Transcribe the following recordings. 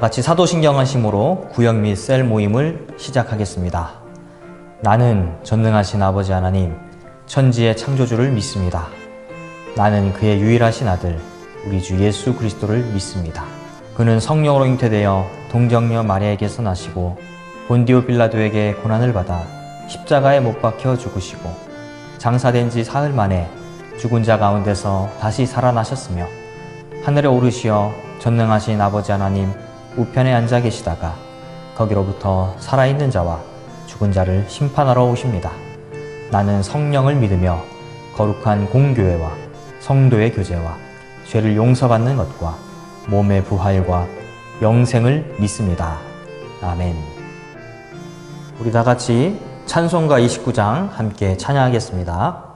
같이 사도신경하심으로 구역 및 셀 모임을 시작하겠습니다. 나는 전능하신 아버지 하나님, 천지의 창조주를 믿습니다. 나는 그의 유일하신 아들, 우리 주 예수 그리스도를 믿습니다. 그는 성령으로 잉태되어 동정녀 마리아에게서 나시고 본디오 빌라도에게 고난을 받아 십자가에 못 박혀 죽으시고 장사된 지 사흘 만에 죽은 자 가운데서 다시 살아나셨으며 하늘에 오르시어 전능하신 아버지 하나님 우편에 앉아 계시다가 거기로부터 살아있는 자와 죽은 자를 심판하러 오십니다. 나는 성령을 믿으며 거룩한 공교회와 성도의 교제와 죄를 용서받는 것과 몸의 부활과 영생을 믿습니다. 아멘. 우리 다 같이 찬송가 29장 함께 찬양하겠습니다.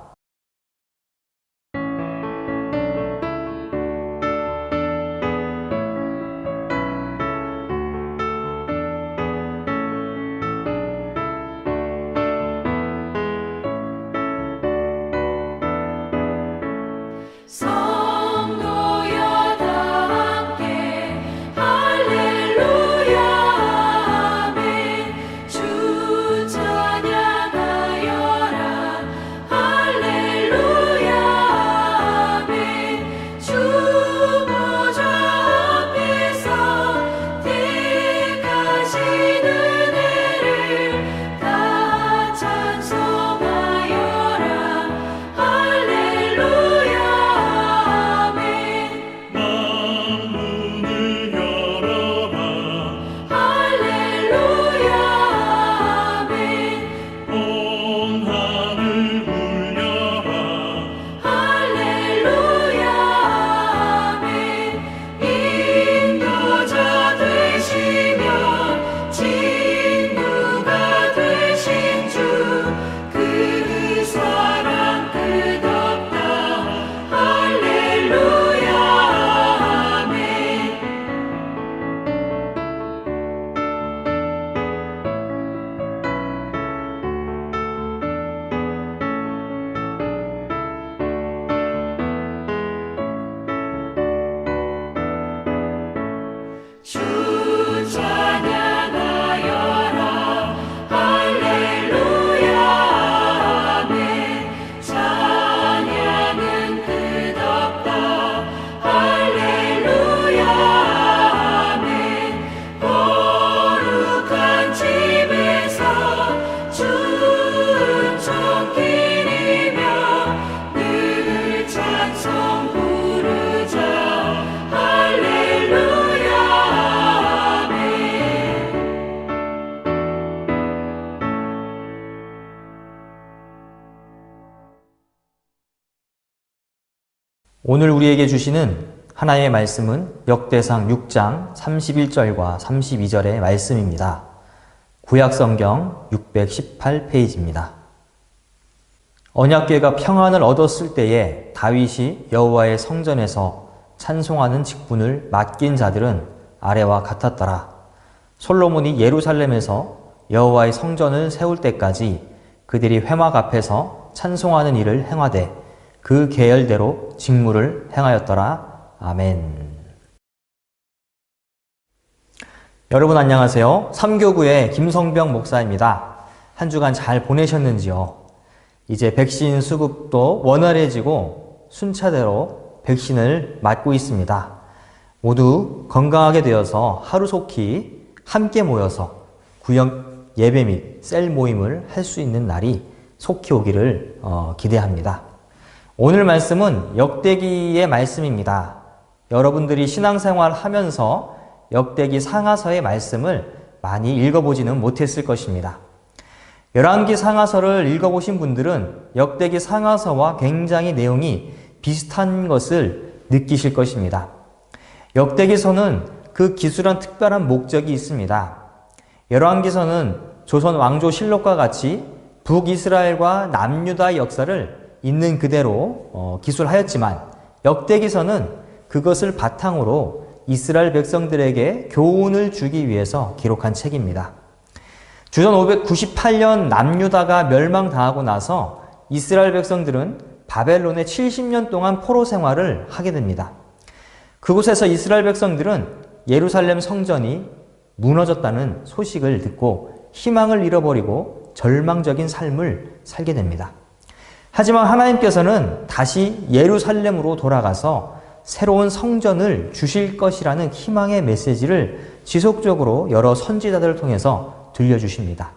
오늘 우리에게 주시는 하나님의 말씀은 역대상 6장 31절과 32절의 말씀입니다. 구약성경 618페이지입니다. 언약궤가 평안을 얻었을 때에 다윗이 여호와의 성전에서 찬송하는 직분을 맡긴 자들은 아래와 같았더라. 솔로몬이 예루살렘에서 여호와의 성전을 세울 때까지 그들이 회막 앞에서 찬송하는 일을 행하되 그 계열대로 직무를 행하였더라. 아멘. 여러분 안녕하세요. 삼교구의 김성병 목사입니다. 한 주간 잘 보내셨는지요? 이제 백신 수급도 원활해지고 순차대로 백신을 맞고 있습니다. 모두 건강하게 되어서 하루속히 함께 모여서 구역 예배 및 셀 모임을 할 수 있는 날이 속히 오기를 기대합니다. 오늘 말씀은 역대기의 말씀입니다. 여러분들이 신앙생활 하면서 역대기 상하서의 말씀을 많이 읽어보지는 못했을 것입니다. 열왕기 상하서를 읽어보신 분들은 역대기 상하서와 굉장히 내용이 비슷한 것을 느끼실 것입니다. 역대기서는 그 기술한 특별한 목적이 있습니다. 열왕기서는 조선 왕조 실록과 같이 북이스라엘과 남유다의 역사를 있는 그대로 기술하였지만 역대기서는 그것을 바탕으로 이스라엘 백성들에게 교훈을 주기 위해서 기록한 책입니다. 주전 598년 남유다가 멸망당하고 나서 이스라엘 백성들은 바벨론에 70년 동안 포로 생활을 하게 됩니다. 그곳에서 이스라엘 백성들은 예루살렘 성전이 무너졌다는 소식을 듣고 희망을 잃어버리고 절망적인 삶을 살게 됩니다. 하지만 하나님께서는 다시 예루살렘으로 돌아가서 새로운 성전을 주실 것이라는 희망의 메시지를 지속적으로 여러 선지자들을 통해서 들려주십니다.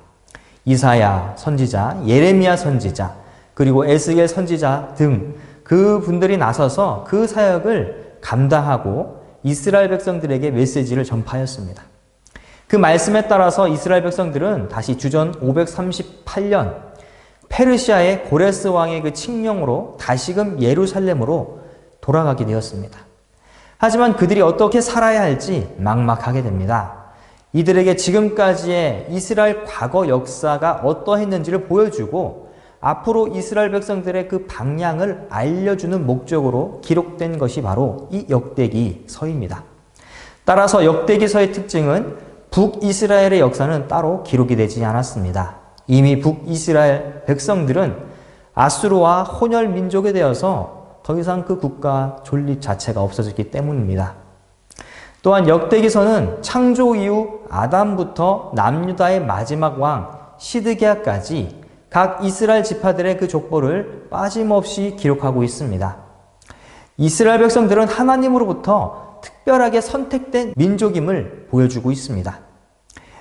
이사야 선지자, 예레미야 선지자, 그리고 에스겔 선지자 등 그분들이 나서서 그 사역을 감당하고 이스라엘 백성들에게 메시지를 전파하였습니다. 그 말씀에 따라서 이스라엘 백성들은 다시 주전 538년 페르시아의 고레스 왕의 그 칙령으로 다시금 예루살렘으로 돌아가게 되었습니다. 하지만 그들이 어떻게 살아야 할지 막막하게 됩니다. 이들에게 지금까지의 이스라엘 과거 역사가 어떠했는지를 보여주고 앞으로 이스라엘 백성들의 그 방향을 알려주는 목적으로 기록된 것이 바로 이 역대기서입니다. 따라서 역대기서의 특징은 북이스라엘의 역사는 따로 기록이 되지 않았습니다. 이미 북이스라엘 백성들은 아수르와 혼혈 민족이 되어서 더 이상 그 국가 존립 자체가 없어졌기 때문입니다. 또한 역대기서는 창조 이후 아담부터 남유다의 마지막 왕 시드기야까지 각 이스라엘 지파들의 그 족보를 빠짐없이 기록하고 있습니다. 이스라엘 백성들은 하나님으로부터 특별하게 선택된 민족임을 보여주고 있습니다.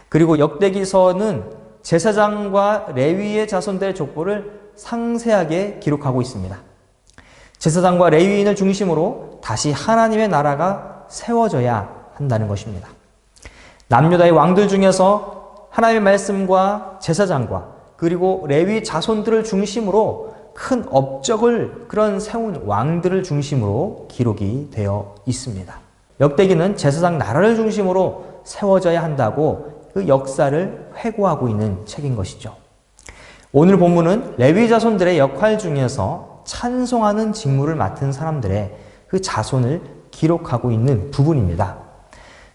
그리고 역대기서는 제사장과 레위의 자손들의 족보를 상세하게 기록하고 있습니다. 제사장과 레위인을 중심으로 다시 하나님의 나라가 세워져야 한다는 것입니다. 남유다의 왕들 중에서 하나님의 말씀과 제사장과 그리고 레위 자손들을 중심으로 큰 업적을 그런 세운 왕들을 중심으로 기록이 되어 있습니다. 역대기는 제사장 나라를 중심으로 세워져야 한다고 그 역사를 회고하고 있는 책인 것이죠. 오늘 본문은 레위 자손들의 역할 중에서 찬송하는 직무를 맡은 사람들의 그 자손을 기록하고 있는 부분입니다.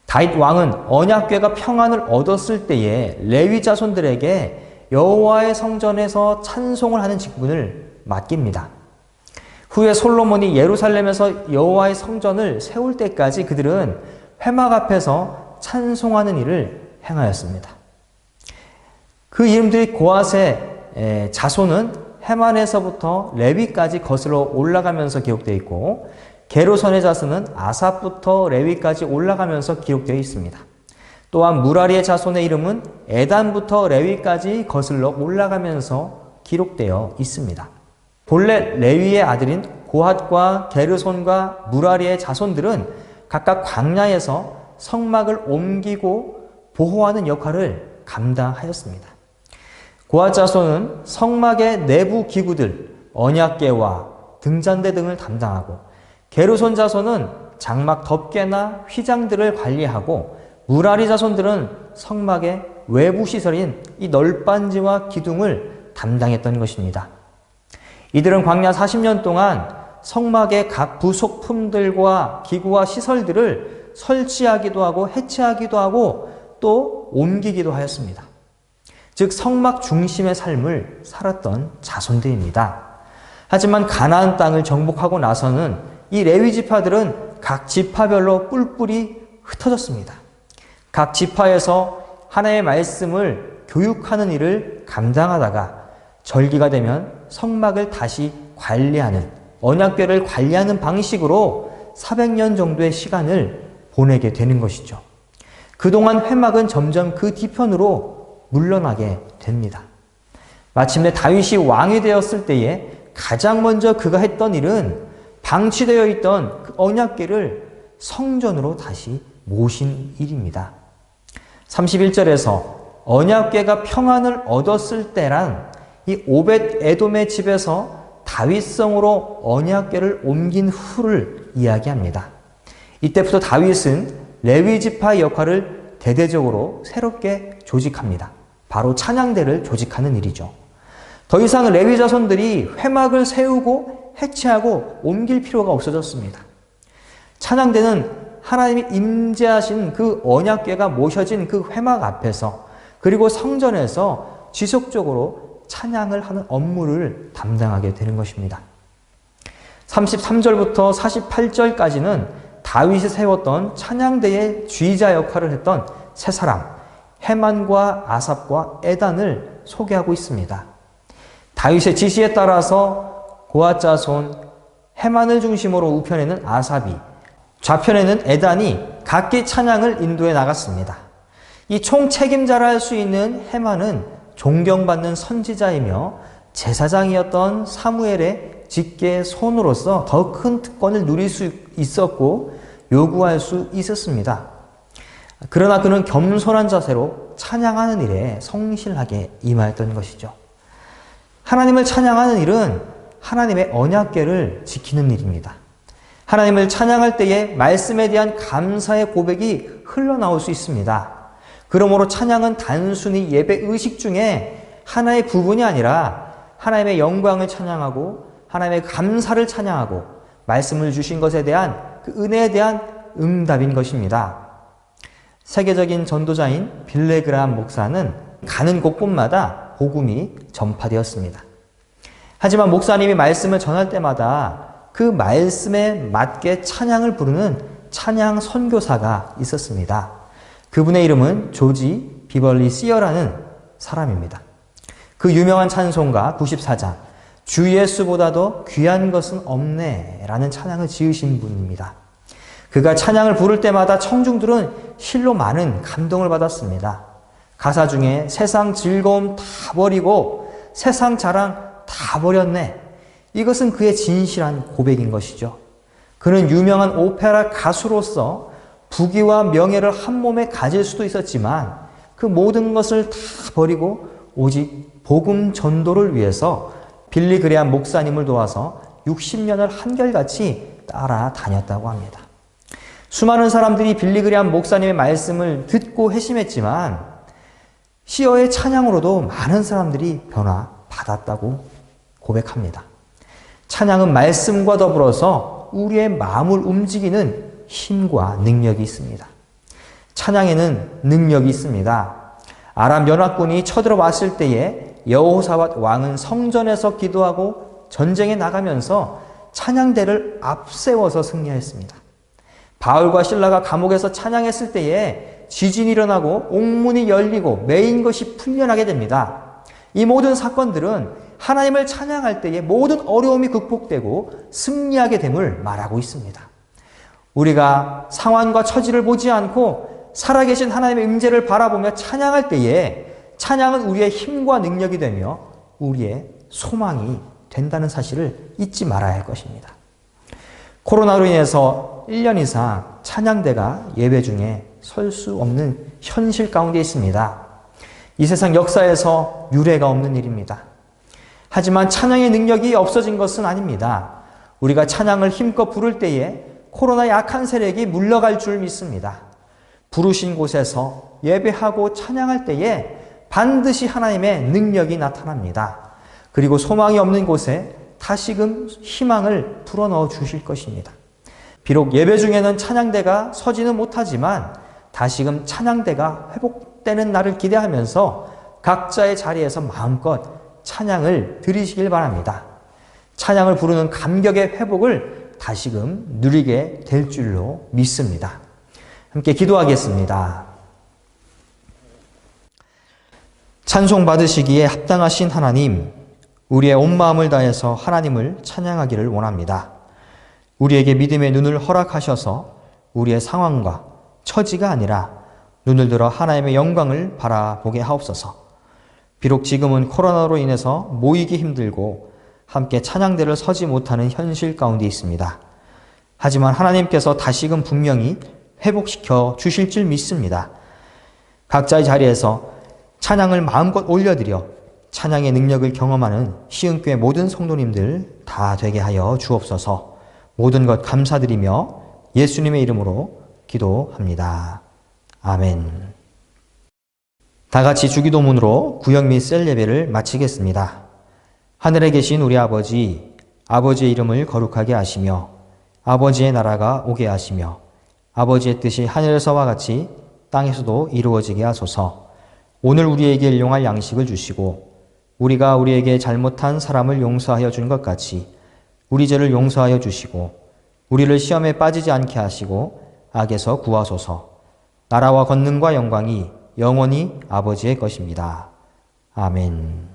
다윗 왕은 언약궤가 평안을 얻었을 때에 레위 자손들에게 여호와의 성전에서 찬송을 하는 직분을 맡깁니다. 후에 솔로몬이 예루살렘에서 여호와의 성전을 세울 때까지 그들은 회막 앞에서 찬송하는 일을 행하였습니다. 그 이름들이 고핫의 자손은 헤만에서부터 레위까지 거슬러 올라가면서 기록되어 있고 게르손의 자손은 아삽부터 레위까지 올라가면서 기록되어 있습니다. 또한 무라리의 자손의 이름은 에단부터 레위까지 거슬러 올라가면서 기록되어 있습니다. 본래 레위의 아들인 고핫과 게르손과 무라리의 자손들은 각각 광야에서 성막을 옮기고 보호하는 역할을 감당하였습니다. 고핫 자손은 성막의 내부 기구들, 언약궤와 등잔대 등을 담당하고 게르손 자손은 장막 덮개나 휘장들을 관리하고 무라리 자손들은 성막의 외부 시설인 이 널빤지와 기둥을 담당했던 것입니다. 이들은 광야 40년 동안 성막의 각 부속품들과 기구와 시설들을 설치하기도 하고 해체하기도 하고 또 옮기기도 하였습니다. 즉 성막 중심의 삶을 살았던 자손들입니다. 하지만 가나안 땅을 정복하고 나서는 이 레위 지파들은 각 지파별로 뿔뿔이 흩어졌습니다. 각 지파에서 하나님의 말씀을 교육하는 일을 감당하다가 절기가 되면 성막을 다시 관리하는, 언약궤를 관리하는 방식으로 400년 정도의 시간을 보내게 되는 것이죠. 그동안 회막은 점점 그 뒤편으로 물러나게 됩니다. 마침내 다윗이 왕이 되었을 때에 가장 먼저 그가 했던 일은 방치되어 있던 그 언약궤를 성전으로 다시 모신 일입니다. 31절에서 언약궤가 평안을 얻었을 때란 이 오벳 에돔의 집에서 다윗성으로 언약궤를 옮긴 후를 이야기합니다. 이때부터 다윗은 레위 지파의 역할을 대대적으로 새롭게 조직합니다. 바로 찬양대를 조직하는 일이죠. 더 이상 레위 자손들이 회막을 세우고 해체하고 옮길 필요가 없어졌습니다. 찬양대는 하나님이 임재하신 그 언약궤가 모셔진 그 회막 앞에서 그리고 성전에서 지속적으로 찬양을 하는 업무를 담당하게 되는 것입니다. 33절부터 48절까지는 다윗이 세웠던 찬양대의 지휘자 역할을 했던 세 사람, 헤만과 아삽과 에단을 소개하고 있습니다. 다윗의 지시에 따라서 고앗 자손 헤만을 중심으로 우편에는 아삽이, 좌편에는 에단이 각기 찬양을 인도해 나갔습니다. 이 총책임자라 할 수 있는 헤만은 존경받는 선지자이며 제사장이었던 사무엘의 직계 손으로서 더 큰 특권을 누릴 수 있었고 요구할 수 있었습니다. 그러나 그는 겸손한 자세로 찬양하는 일에 성실하게 임하였던 것이죠. 하나님을 찬양하는 일은 하나님의 언약궤를 지키는 일입니다. 하나님을 찬양할 때에 말씀에 대한 감사의 고백이 흘러나올 수 있습니다. 그러므로 찬양은 단순히 예배 의식 중에 하나의 부분이 아니라 하나님의 영광을 찬양하고 하나님의 감사를 찬양하고 말씀을 주신 것에 대한 그 은혜에 대한 응답인 것입니다. 세계적인 전도자인 빌리 그라함 목사는 가는 곳곳마다 복음이 전파되었습니다. 하지만 목사님이 말씀을 전할 때마다 그 말씀에 맞게 찬양을 부르는 찬양 선교사가 있었습니다. 그분의 이름은 조지 비벌리 시어라는 사람입니다. 그 유명한 찬송가 94장 주 예수보다도 귀한 것은 없네 라는 찬양을 지으신 분입니다. 그가 찬양을 부를 때마다 청중들은 실로 많은 감동을 받았습니다. 가사 중에 세상 즐거움 다 버리고 세상 자랑 다 버렸네. 이것은 그의 진실한 고백인 것이죠. 그는 유명한 오페라 가수로서 부귀와 명예를 한 몸에 가질 수도 있었지만 그 모든 것을 다 버리고 오직 복음 전도를 위해서 빌리 그레함 목사님을 도와서 60년을 한결같이 따라다녔다고 합니다. 수많은 사람들이 빌리 그레함 목사님의 말씀을 듣고 회심했지만 시어의 찬양으로도 많은 사람들이 변화받았다고 고백합니다. 찬양은 말씀과 더불어서 우리의 마음을 움직이는 힘과 능력이 있습니다. 찬양에는 능력이 있습니다. 아람 연합군이 쳐들어왔을 때에 여호사밧 왕은 성전에서 기도하고 전쟁에 나가면서 찬양대를 앞세워서 승리했습니다. 바울과 실라가 감옥에서 찬양했을 때에 지진이 일어나고 옥문이 열리고 메인 것이 풀려나게 됩니다. 이 모든 사건들은 하나님을 찬양할 때에 모든 어려움이 극복되고 승리하게 됨을 말하고 있습니다. 우리가 상황과 처지를 보지 않고 살아계신 하나님의 임재를 바라보며 찬양할 때에 찬양은 우리의 힘과 능력이 되며 우리의 소망이 된다는 사실을 잊지 말아야 할 것입니다. 코로나로 인해서 1년 이상 찬양대가 예배 중에 설 수 없는 현실 가운데 있습니다. 이 세상 역사에서 유례가 없는 일입니다. 하지만 찬양의 능력이 없어진 것은 아닙니다. 우리가 찬양을 힘껏 부를 때에 코로나의 악한 세력이 물러갈 줄 믿습니다. 부르신 곳에서 예배하고 찬양할 때에 반드시 하나님의 능력이 나타납니다. 그리고 소망이 없는 곳에 다시금 희망을 불어넣어 주실 것입니다. 비록 예배 중에는 찬양대가 서지는 못하지만 다시금 찬양대가 회복되는 날을 기대하면서 각자의 자리에서 마음껏 찬양을 드리시길 바랍니다. 찬양을 부르는 감격의 회복을 다시금 누리게 될 줄로 믿습니다. 함께 기도하겠습니다. 찬송 받으시기에 합당하신 하나님, 우리의 온 마음을 다해서 하나님을 찬양하기를 원합니다. 우리에게 믿음의 눈을 허락하셔서 우리의 상황과 처지가 아니라 눈을 들어 하나님의 영광을 바라보게 하옵소서. 비록 지금은 코로나로 인해서 모이기 힘들고 함께 찬양대를 서지 못하는 현실 가운데 있습니다. 하지만 하나님께서 다시금 분명히 회복시켜 주실 줄 믿습니다. 각자의 자리에서 찬양을 마음껏 올려드려 찬양의 능력을 경험하는 시흥교회 모든 성도님들 다 되게 하여 주옵소서. 모든 것 감사드리며 예수님의 이름으로 기도합니다. 아멘. 다 같이 주기도문으로 구역 및 셀 예배를 마치겠습니다. 하늘에 계신 우리 아버지, 아버지의 이름을 거룩하게 하시며 아버지의 나라가 오게 하시며 아버지의 뜻이 하늘에서와 같이 땅에서도 이루어지게 하소서. 오늘 우리에게 일용할 양식을 주시고 우리가 우리에게 잘못한 사람을 용서하여 준 것 같이 우리 죄를 용서하여 주시고 우리를 시험에 빠지지 않게 하시고 악에서 구하소서. 나라와 권능과 영광이 영원히 아버지의 것입니다. 아멘.